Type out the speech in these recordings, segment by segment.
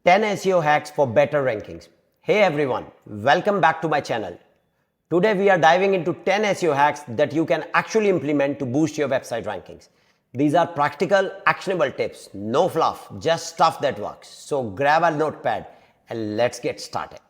10 SEO hacks for better rankings. Hey everyone, welcome back to my channel. Today we are diving into 10 SEO hacks that you can actually implement to boost your website rankings. These are practical, actionable tips, no fluff, just stuff that works. So grab a notepad and let's get started.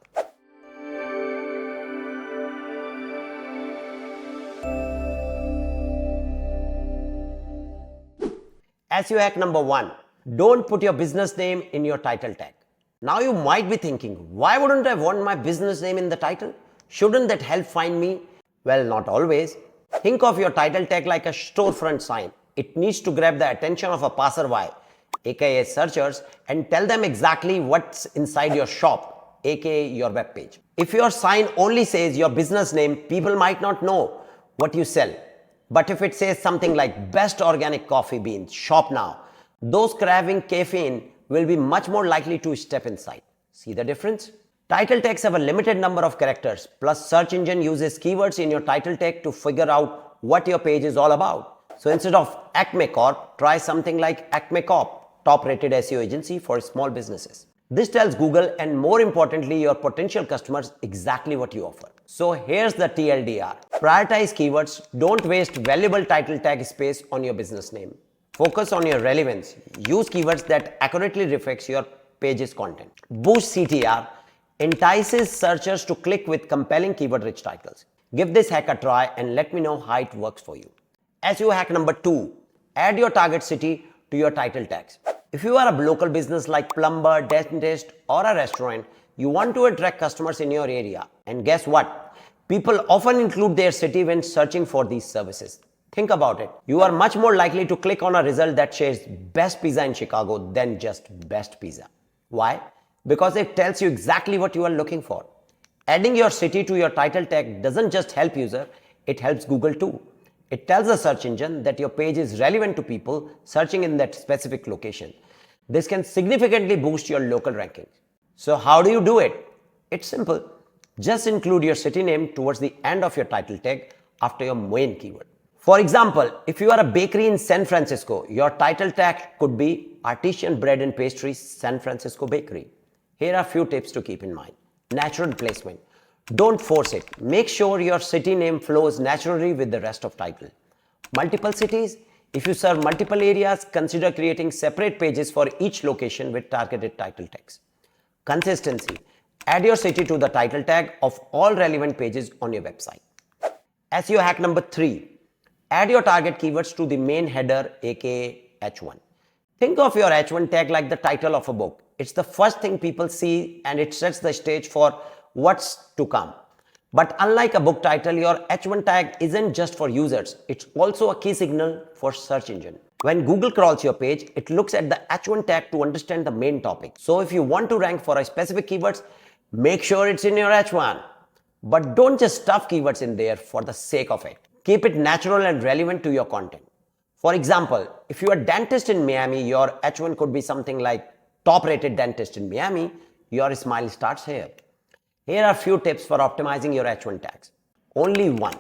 SEO hack number 1. Don't put your business name in your title tag. Now you might be thinking, why wouldn't I want my business name in the title? Shouldn't that help find me? Well, not always. Think of your title tag like a storefront sign. It needs to grab the attention of a passerby, aka searchers, and tell them exactly what's inside your shop, aka your web page. If your sign only says your business name, people might not know what you sell. But if it says something like best organic coffee beans, shop now, those craving caffeine will be much more likely to step inside. See the difference? Title tags have a limited number of characters, plus search engine uses keywords in your title tag to figure out what your page is all about. So instead of Acme Corp, try something like Acme Corp, top rated SEO agency for small businesses. This tells Google and more importantly your potential customers exactly what you offer. So here's the TLDR. Prioritize keywords, don't waste valuable title tag space on your business name. Focus on your relevance. Use keywords that accurately reflects your page's content. Boost CTR. Entices searchers to click with compelling keyword-rich titles. Give this hack a try and let me know how it works for you. SEO hack number 2. Add your target city to your title tags. If you are a local business like plumber, dentist, or a restaurant, you want to attract customers in your area. And guess what? People often include their city when searching for these services. Think about it. You are much more likely to click on a result that says best pizza in Chicago than just best pizza. Why? Because it tells you exactly what you are looking for. Adding your city to your title tag doesn't just help user, it helps Google too. It tells the search engine that your page is relevant to people searching in that specific location. This can significantly boost your local rankings. So how do you do it? It's simple. Just include your city name towards the end of your title tag after your main keyword. For example, if you are a bakery in San Francisco, your title tag could be Artisan Bread and Pastries San Francisco Bakery. Here are a few tips to keep in mind. Natural placement. Don't force it. Make sure your city name flows naturally with the rest of title. Multiple cities. If you serve multiple areas, consider creating separate pages for each location with targeted title tags. Consistency. Add your city to the title tag of all relevant pages on your website. SEO hack number 3. Add your target keywords to the main header, aka H1. Think of your H1 tag like the title of a book. It's the first thing people see and it sets the stage for what's to come. But unlike a book title, your H1 tag isn't just for users. It's also a key signal for search engine. When Google crawls your page, it looks at the H1 tag to understand the main topic. So if you want to rank for a specific keywords, make sure it's in your H1. But don't just stuff keywords in there for the sake of it. Keep it natural and relevant to your content. For example, if you are a dentist in Miami, your H1 could be something like top rated dentist in Miami, your smile starts here. Here are a few tips for optimizing your H1 tags. Only one.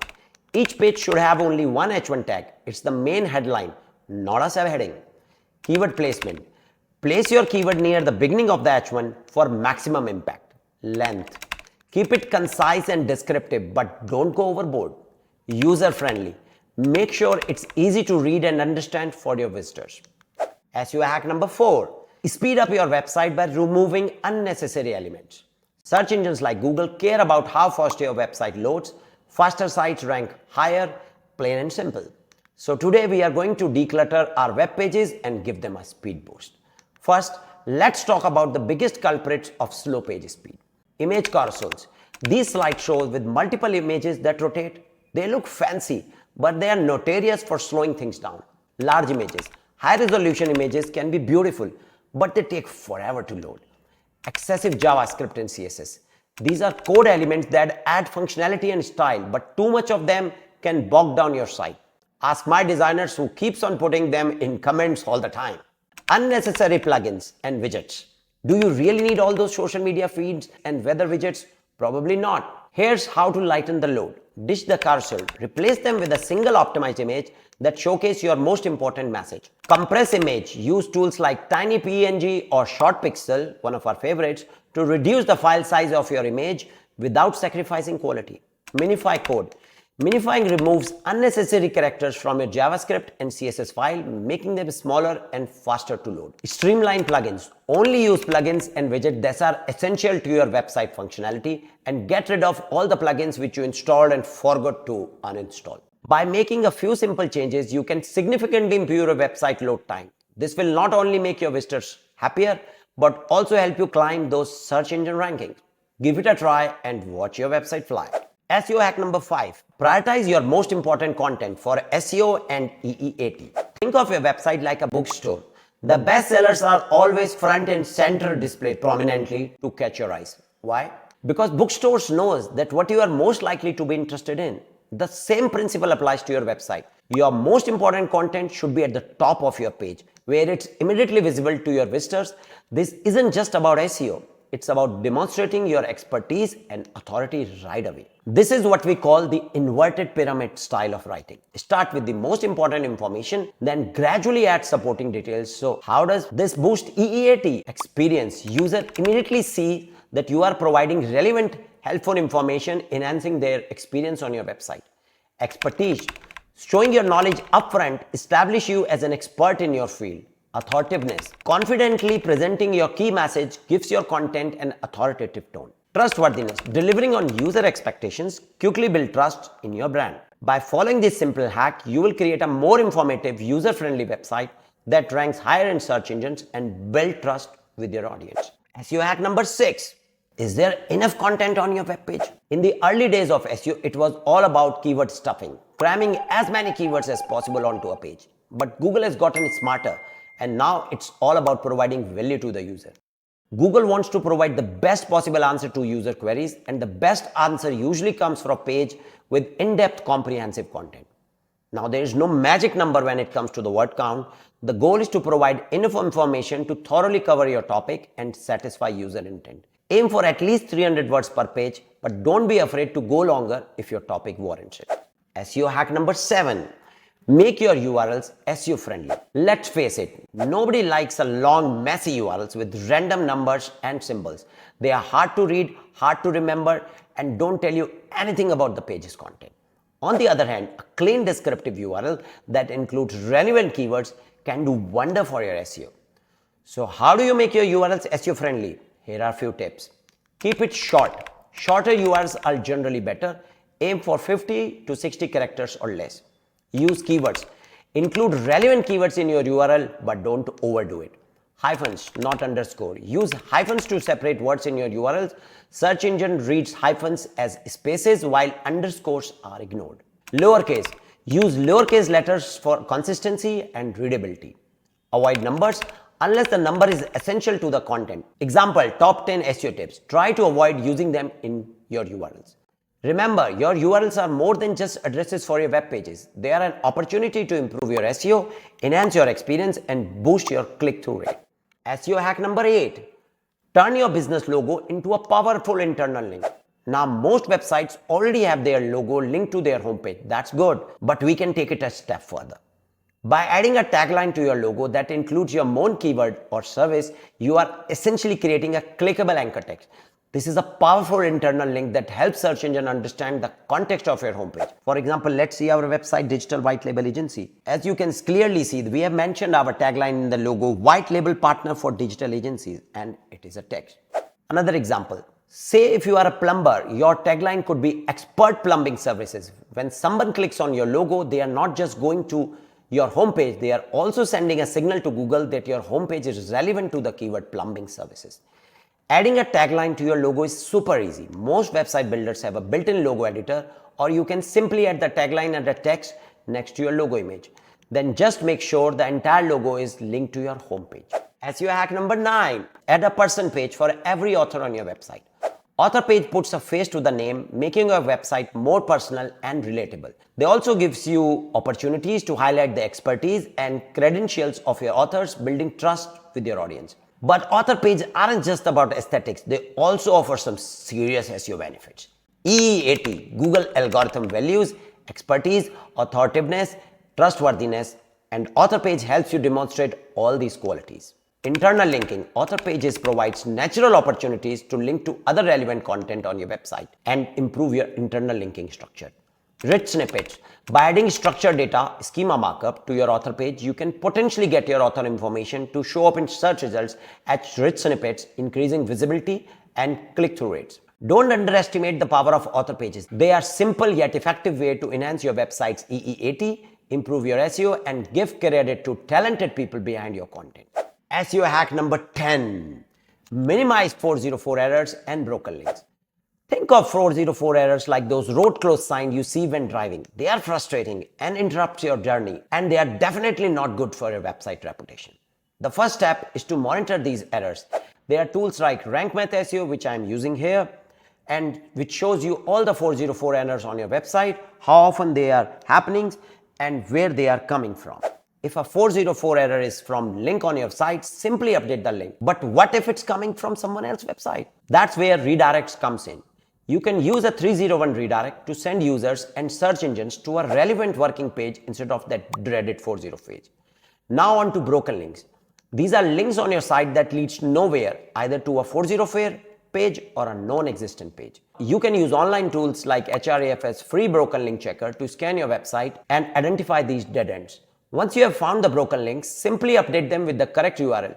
Each page should have only one H1 tag. It's the main headline, not a subheading. Keyword placement. Place your keyword near the beginning of the H1 for maximum impact. Length. Keep it concise and descriptive, but don't go overboard. User friendly. Make sure it's easy to read and understand for your visitors. SEO hack number 4. Speed up your website by removing unnecessary elements. Search engines like Google care about how fast your website loads. Faster sites rank higher, plain and simple. So today we are going to declutter our web pages and give them a speed boost. First, let's talk about the biggest culprits of slow page speed. Image carousels. These slideshows with multiple images that rotate, they look fancy, but they are notorious for slowing things down. Large images. High resolution images can be beautiful, but they take forever to load. Excessive JavaScript and CSS. These are code elements that add functionality and style, but too much of them can bog down your site. Ask my designers who keeps on putting them in comments all the time. Unnecessary plugins and widgets. Do you really need all those social media feeds and weather widgets? Probably not. Here's how to lighten the load. Ditch the carousel. Replace them with a single optimized image that showcases your most important message. Compress image. Use tools like Tiny PNG or Short Pixel, one of our favorites, to reduce the file size of your image without sacrificing quality. Minify code. Minifying removes unnecessary characters from your JavaScript and CSS file, making them smaller and faster to load. Streamline plugins. Only use plugins and widgets that are essential to your website functionality, and get rid of all the plugins which you installed and forgot to uninstall. By making a few simple changes, you can significantly improve your website load time. This will not only make your visitors happier, but also help you climb those search engine rankings. Give it a try and watch your website fly. SEO hack number 5. Prioritize your most important content for SEO and EAT. Think of your website like a bookstore. The best sellers are always front and center displayed prominently to catch your eyes. Why? Because bookstores knows that what you are most likely to be interested in. The same principle applies to your website. Your most important content should be at the top of your page, where it's immediately visible to your visitors. This isn't just about SEO. It's about demonstrating your expertise and authority right away. This is what we call the inverted pyramid style of writing. Start with the most important information, then gradually add supporting details. So how does this boost EAT experience? User immediately see that you are providing relevant, helpful information, enhancing their experience on your website. Expertise. Showing your knowledge upfront establish you as an expert in your field. Authoritativeness. Confidently presenting your key message gives your content an authoritative tone. Trustworthiness. Delivering on user expectations quickly build trust in your brand. By following this simple hack, you will create a more informative, user-friendly website that ranks higher in search engines and build trust with your audience. SEO hack number 6. Is there enough content on your webpage? In the early days of SEO, it was all about keyword stuffing, cramming as many keywords as possible onto a page. But Google has gotten smarter, and now it's all about providing value to the user. Google wants to provide the best possible answer to user queries, and the best answer usually comes from a page with in-depth comprehensive content. Now, there is no magic number when it comes to the word count. The goal is to provide enough information to thoroughly cover your topic and satisfy user intent. Aim for at least 300 words per page, but don't be afraid to go longer if your topic warrants it. SEO hack number 7. Make your URLs SEO friendly. Let's face it, nobody likes a long, messy URLs with random numbers and symbols. They are hard to read, hard to remember, and don't tell you anything about the page's content. On the other hand, a clean descriptive URL that includes relevant keywords can do wonder for your SEO. So how do you make your URLs SEO friendly? Here are a few tips. Keep it short. Shorter URLs are generally better. Aim for 50 to 60 characters or less. Use keywords. Include relevant keywords in your URL, but don't overdo it. Hyphens, not underscore. Use hyphens to separate words in your URLs. Search engine reads hyphens as spaces while underscores are ignored. Lowercase. Use lowercase letters for consistency and readability. Avoid numbers unless the number is essential to the content. Example, top 10 SEO tips. Try to avoid using them in your URLs. Remember, your URLs are more than just addresses for your web pages. They are an opportunity to improve your SEO, enhance your experience, and boost your click-through rate. SEO hack number 8. Turn your business logo into a powerful internal link. Now, most websites already have their logo linked to their homepage. That's good, but we can take it a step further. By adding a tagline to your logo that includes your main keyword or service, you are essentially creating a clickable anchor text. This is a powerful internal link that helps search engine understand the context of your homepage. For example, let's see our website, Digital White Label Agency. As you can clearly see, we have mentioned our tagline in the logo, White Label Partner for Digital Agencies, and it is a text. Another example, say if you are a plumber, your tagline could be Expert Plumbing Services. When someone clicks on your logo, they are not just going to your homepage, they are also sending a signal to Google that your homepage is relevant to the keyword plumbing services. Adding a tagline to your logo is super easy. Most website builders have a built-in logo editor, or you can simply add the tagline and the text next to your logo image. Then just make sure the entire logo is linked to your homepage. SEO hack number 9. Add a person page for every author on your website. Author page puts a face to the name, making your website more personal and relatable. They also gives you opportunities to highlight the expertise and credentials of your authors, building trust with your audience. But author pages aren't just about aesthetics, they also offer some serious SEO benefits. EAT, Google algorithm values, expertise, authoritativeness, trustworthiness, and author page helps you demonstrate all these qualities. Internal linking, author pages provides natural opportunities to link to other relevant content on your website and improve your internal linking structure. Rich snippets. By adding structured data, schema markup to your author page, you can potentially get your author information to show up in search results as rich snippets, increasing visibility and click-through rates. Don't underestimate the power of author pages. They are simple yet effective way to enhance your website's EEAT, improve your SEO, and give credit to talented people behind your content. SEO hack number 10. Minimize 404 errors and broken links. Think of 404 errors like those road closed signs you see when driving. They are frustrating and interrupt your journey, and they are definitely not good for your website reputation. The first step is to monitor these errors. There are tools like Rank Math SEO, which I am using here, and which shows you all the 404 errors on your website, how often they are happening, and where they are coming from. If a 404 error is from link on your site, simply update the link. But what if it's coming from someone else's website? That's where redirects comes in. You can use a 301 redirect to send users and search engines to a relevant working page instead of that dreaded 404 page. Now on to broken links. These are links on your site that leads nowhere, either to a 404 page or a non-existent page. You can use online tools like Hrefs free broken link checker to scan your website and identify these dead ends. Once you have found the broken links, simply update them with the correct URL.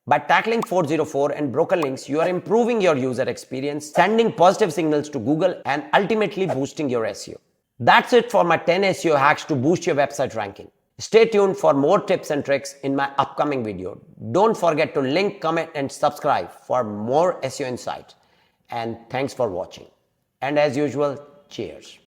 By tackling 404 and broken links, you are improving your user experience, sending positive signals to Google, and ultimately boosting your SEO. That's it for my 10 SEO hacks to boost your website ranking. Stay tuned for more tips and tricks in my upcoming video. Don't forget to link, comment, and subscribe for more SEO insights. And thanks for watching. And as usual, cheers.